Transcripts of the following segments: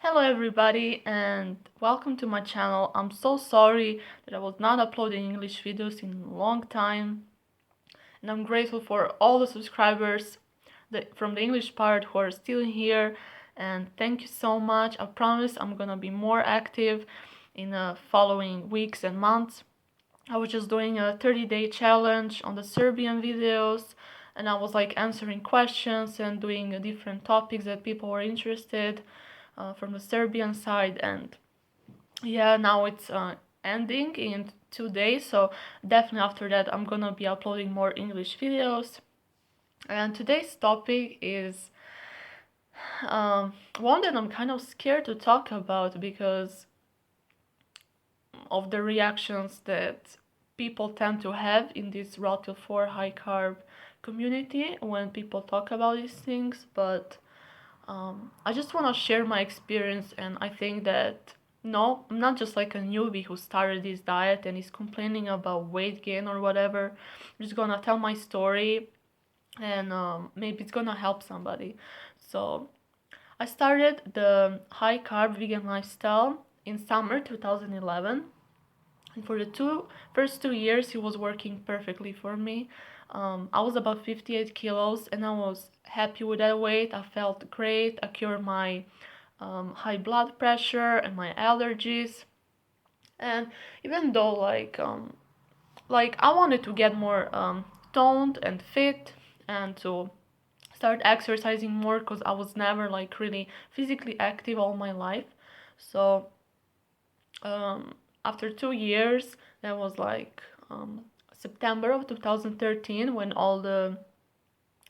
Hello everybody and welcome to my channel. I'm so sorry that I was not uploading English videos in a long time, and I'm grateful for all the subscribers from the English part who are still here, and thank you so much. I promise I'm gonna be more active in the following weeks and months. I was just doing a 30-day challenge on the Serbian videos, and I was like answering questions and doing different topics that people were interested from the Serbian side. And yeah, now it's ending in 2 days, so definitely after that I'm gonna be uploading more English videos. And today's topic is one that I'm kind of scared to talk about because of the reactions that people tend to have in this raw till 4 high carb community when people talk about these things. But I just want to share my experience, and I think that no, I'm not just like a newbie who started this diet and is complaining about weight gain or whatever. I'm just gonna tell my story, and maybe it's gonna help somebody. So I started the high carb vegan lifestyle in summer 2011, and for the first 2 years it was working perfectly for me. I was about 58 kilos and I was happy with that weight. I felt great. I cured my high blood pressure and my allergies. And even though like I wanted to get more toned and fit and to start exercising more because I was never like really physically active all my life. So after 2 years, that was like September of 2013 when all the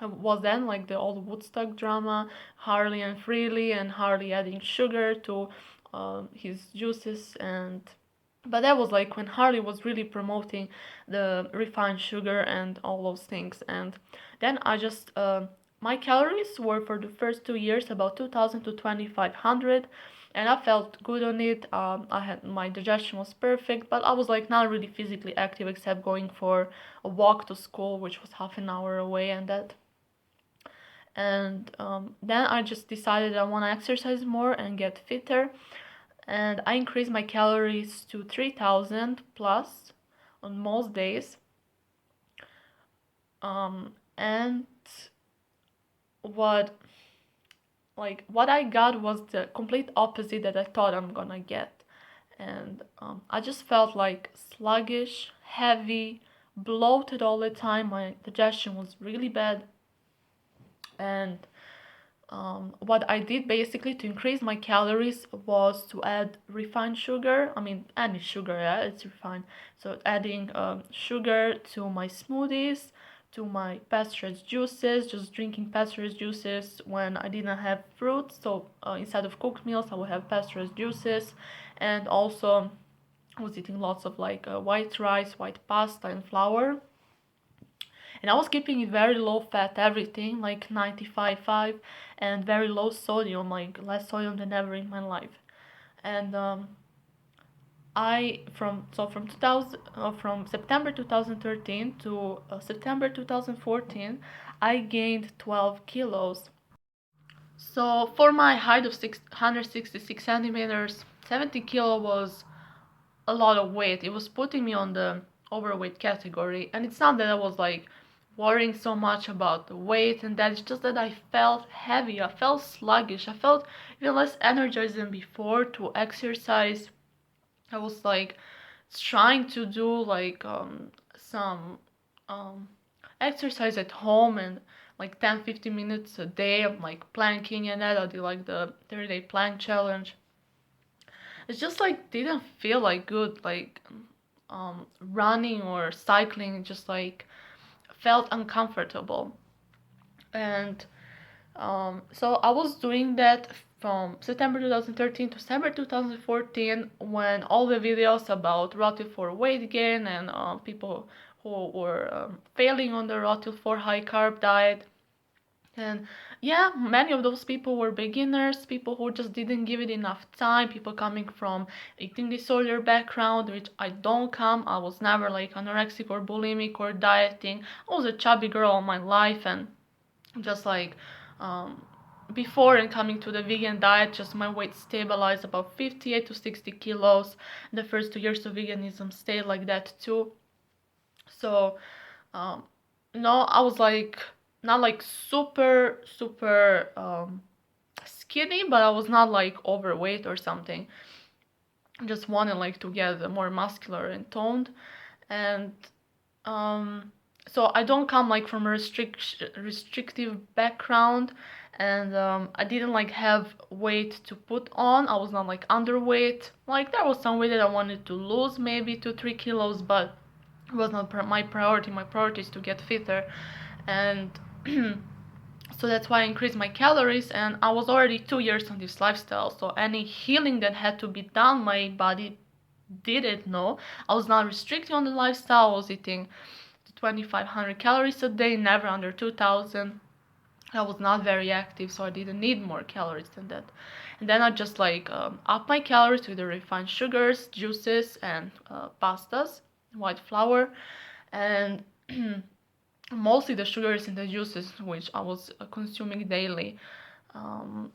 was then like the old Woodstock drama, Harley and Freely, and Harley adding sugar to his juices. And but that was like when Harley was really promoting the refined sugar and all those things. And then I just my calories were for the first 2 years about 2,000 to 2,500, and I felt good on it. I had my digestion was perfect, but I was like not really physically active except going for a walk to school, which was half an hour away, and that. And then I just decided I want to exercise more and get fitter, and I increased my calories to 3,000 plus on most days. And what what I got was the complete opposite that I thought I'm gonna get. And I just felt like sluggish, heavy, bloated all the time. My digestion was really bad. And what I did basically to increase my calories was to add refined sugar. I mean, any sugar, yeah, it's refined. So adding sugar to my smoothies, to my pasteurized juices, just drinking pasteurized juices when I didn't have fruit. So instead of cooked meals, I would have pasteurized juices, and also I was eating lots of like white rice, white pasta, and flour. And I was keeping it very low fat, everything like 95.5, and very low sodium, like less sodium than ever in my life. And I from 2000 from September 2013 to September 2014, I gained 12 kilos. So for my height of 666 centimeters, 70 kilo was a lot of weight. It was putting me on the overweight category. And it's not that I was like worrying so much about the weight and that, it's just that I felt heavy, I felt sluggish, I felt even less energized than before to exercise. I was like trying to do like some um exercise at home, and like 10-15 minutes a day of like planking and that. I did like the 30-day plank challenge. It's just like didn't feel like good, like running or cycling just like felt uncomfortable. And so I was doing that from September 2013 to September 2014, when all the videos about Rotil for weight gain and people who were failing on the Rotil for high carb diet. And yeah, many of those people were beginners, people who just didn't give it enough time, people coming from eating disorder background, which I don't come. I was never like anorexic or bulimic or dieting. I was a chubby girl all my life, and just like um, before and coming to the vegan diet, just my weight stabilized about 58 to 60 kilos. The first 2 years of veganism stayed like that too. So um, no, I was like not like super skinny, but I was not like overweight or something. I just wanted like to get more muscular and toned. And um, so I don't come like from a restrictive background, and I didn't like have weight to put on. I was not like underweight. Like there was some weight that I wanted to lose, maybe 2-3 kilos, but it was not my priority. My priority is to get fitter, and so that's why I increased my calories. And I was already 2 years on this lifestyle, so any healing that had to be done, my body did it. No, I was not restricted on the lifestyle. I was eating 2500 calories a day, never under 2000. I was not very active, so I didn't need more calories than that. And then I just like up my calories with the refined sugars, juices, and pastas, white flour, and mostly the sugars in the juices, which I was consuming daily. Um,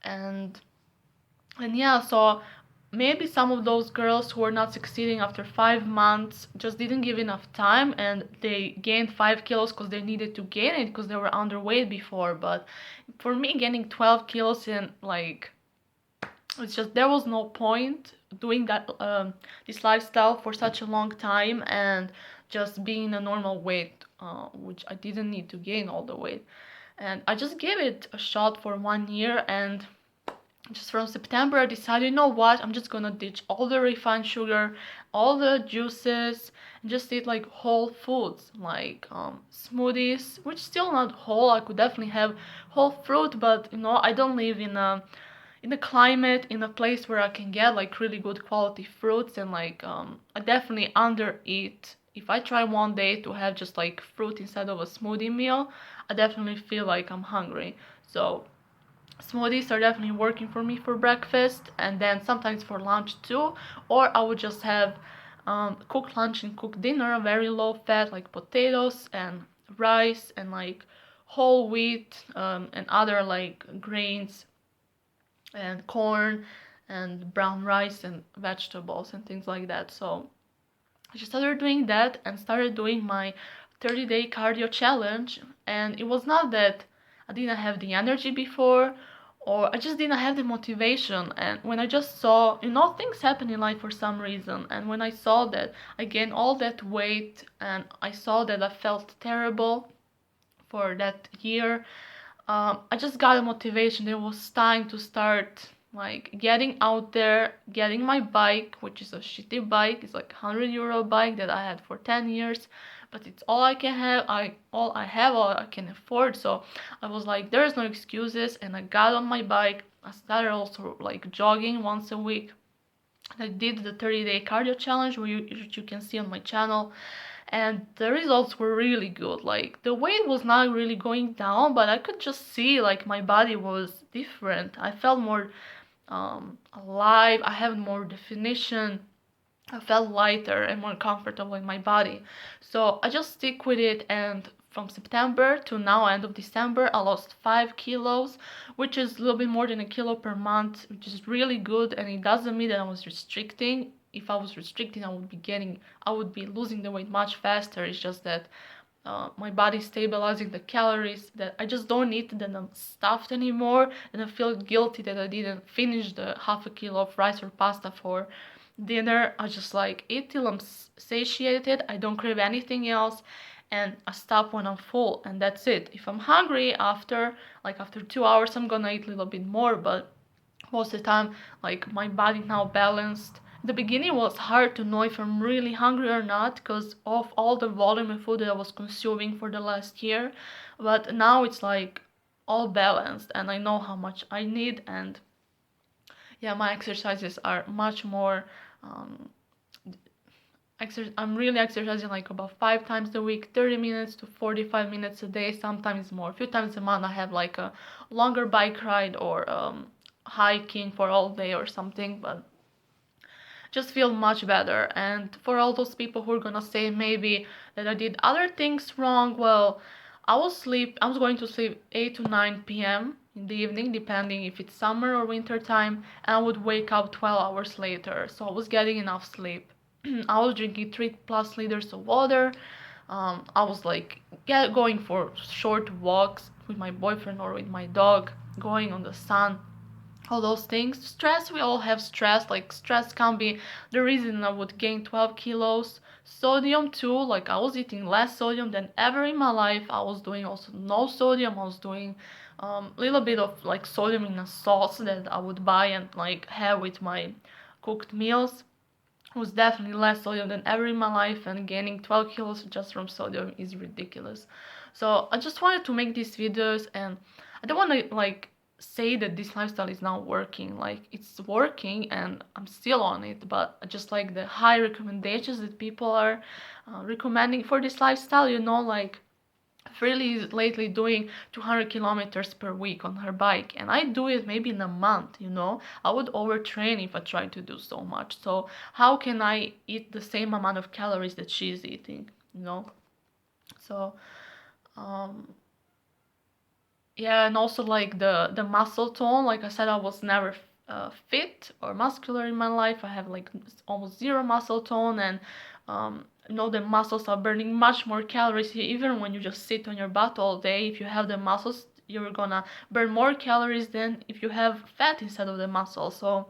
and yeah, so maybe some of those girls who were not succeeding after 5 months just didn't give enough time, and they gained 5 kilos because they needed to gain it because they were underweight before. But for me, gaining 12 kilos in like, it's just there was no point doing that this lifestyle for such a long time and just being a normal weight, which I didn't need to gain all the weight. And I just gave it a shot for 1 year, and just from September I decided, you know what, I'm just gonna ditch all the refined sugar, all the juices, and just eat like whole foods, like smoothies, which still not whole. I could definitely have whole fruit, but you know, I don't live in a climate, in a place where I can get like really good quality fruits, and like I definitely under eat. If I try one day to have just like fruit instead of a smoothie meal, I definitely feel like I'm hungry. So smoothies are definitely working for me for breakfast, and then sometimes for lunch too. Or I would just have cooked lunch and cooked dinner, very low fat, like potatoes and rice and like whole wheat, and other like grains and corn and brown rice and vegetables and things like that. So I just started doing that and started doing my 30-day cardio challenge. And it was not that I didn't have the energy before, or I just didn't have the motivation. And when I just saw, you know, things happen in life for some reason. And when I saw that I gained all that weight, and I saw that I felt terrible for that year, I just got a motivation. It was time to start like getting out there, getting my bike, which is a shitty bike. It's like €100 bike that I had for 10 years, but it's all I can have. All I can afford. So I was like, there's no excuses, and I got on my bike. I started also like jogging once a week. I did the 30-day cardio challenge, which you can see on my channel, and the results were really good. Like the weight was not really going down, but I could just see like my body was different. I felt more alive. I had more definition. I felt lighter and more comfortable in my body. So I just stick with it, and from September to now, end of December, I lost 5 kilos, which is a little bit more than a kilo per month, which is really good. And it doesn't mean that I was restricting. If I was restricting, I would be losing the weight much faster. It's just that my body stabilizing the calories that I just don't eat, that I'm stuffed anymore, and I feel guilty that I didn't finish the half a kilo of rice or pasta for dinner. I just like eat till I'm satiated. I don't crave anything else, and I stop when I'm full, and that's it. If I'm hungry after 2 hours, I'm gonna eat a little bit more, but most of the time, like my body now balanced. In the beginning, it was hard to know if I'm really hungry or not because of all the volume of food that I was consuming for the last year, but now it's like all balanced, and I know how much I need. And yeah, my exercises are much more um, I'm really exercising like about 5 times a week, 30 minutes to 45 minutes a day, sometimes more. A few times a month I have like a longer bike ride or hiking for all day or something, but just feel much better. And for all those people who are gonna say maybe that I did other things wrong, well, I was going to sleep 8 to 9 p.m. in the evening, depending if it's summer or winter time, and I would wake up 12 hours later. So I was getting enough sleep. I was drinking 3+ liters of water. I was like going for short walks with my boyfriend or with my dog, going on the sun, all those things. Stress, we all have stress. Like, stress can be the reason I would gain 12 kilos. Sodium too, like I was eating less sodium than ever in my life. I was doing also no sodium. I was doing little bit of like sodium in a sauce that I would buy and like have with my cooked meals. It was definitely less sodium than ever in my life, and gaining 12 kilos just from sodium is ridiculous. So I just wanted to make these videos, and I don't want to like say that this lifestyle is not working. Like, it's working and I'm still on it, but I just like the high recommendations that people are recommending for this lifestyle, like Freely is lately doing 200 kilometers per week on her bike, and I do it maybe in a month. I would overtrain if I tried to do so much. So how can I eat the same amount of calories that she's eating? So um yeah, and also like the muscle tone. Like I said, I was never fit or muscular in my life. I have like almost zero muscle tone, and the muscles are burning much more calories. Even when you just sit on your butt all day, if you have the muscles, you're gonna burn more calories than if you have fat instead of the muscle. So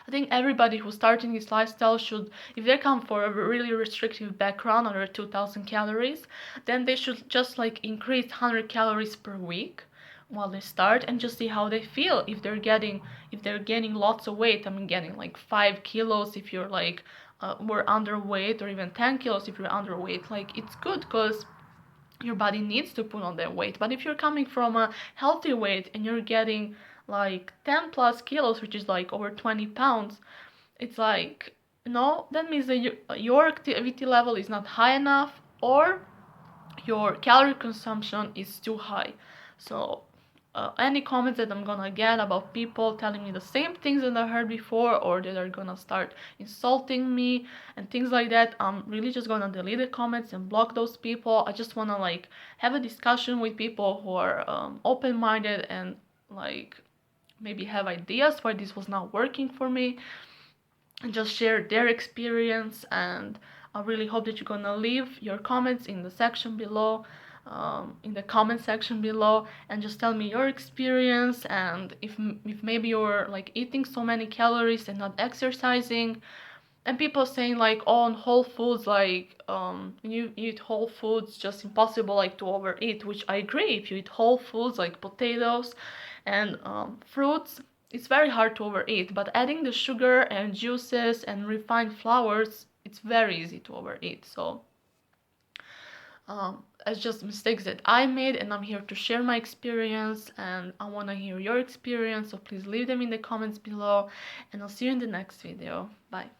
I think everybody who's starting this lifestyle should, if they come for a really restrictive background under 2000 calories, then they should just like increase 100 calories per week while they start, and just see how they feel. If they're gaining lots of weight, I mean, getting like 5 kilos if you're like more underweight, or even 10 kilos if you're underweight, like, it's good because your body needs to put on that weight. But if you're coming from a healthy weight and you're getting like 10 plus kilos, which is like over 20 pounds, it's like, no, that means that your activity level is not high enough, or your calorie consumption is too high. So any comments that I'm gonna get about people telling me the same things that I heard before, or that are gonna start insulting me and things like that, I'm really just gonna delete the comments and block those people. I just wanna like have a discussion with people who are open-minded, and like maybe have ideas why this was not working for me, and just share their experience. And I really hope that you're gonna leave your comments in the section below, in the comment section below, and just tell me your experience, and if maybe you're like eating so many calories and not exercising. And people saying like, oh, on whole foods, like when you eat whole foods, just impossible like to overeat, which I agree. If you eat whole foods like potatoes and fruits, it's very hard to overeat. But adding the sugar and juices and refined flours, it's very easy to overeat. So it's just mistakes that I made, and I'm here to share my experience, and I want to hear your experience. So please leave them in the comments below, and I'll see you in the next video. Bye.